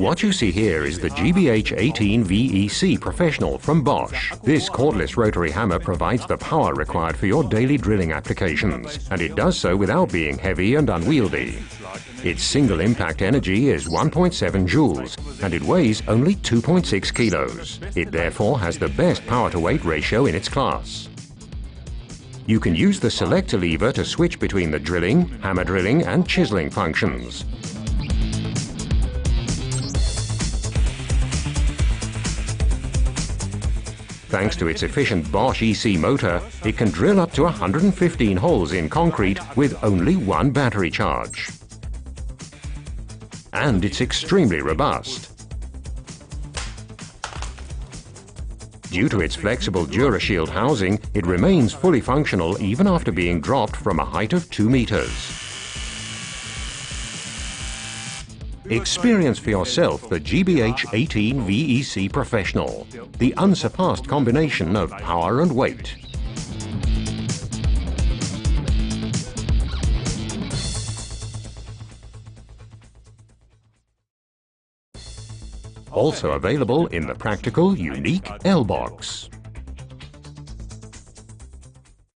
What you see here is the GBH 18 VEC Professional from Bosch. This cordless rotary hammer provides the power required for your daily drilling applications, and it does so without being heavy and unwieldy. Its single impact energy is 1.7 joules, and it weighs only 2.6 kilos. It therefore has the best power to weight ratio in its class. You can use the selector lever to switch between the drilling, hammer drilling and chiseling functions. Thanks to its efficient Bosch EC motor, it can drill up to 115 holes in concrete with only one battery charge. And it's extremely robust. Due to its flexible DuraShield housing, it remains fully functional even after being dropped from a height of 2 meters. Experience for yourself the GBH 18 VEC Professional, the unsurpassed combination of power and weight. Also available in the practical, unique L-Box.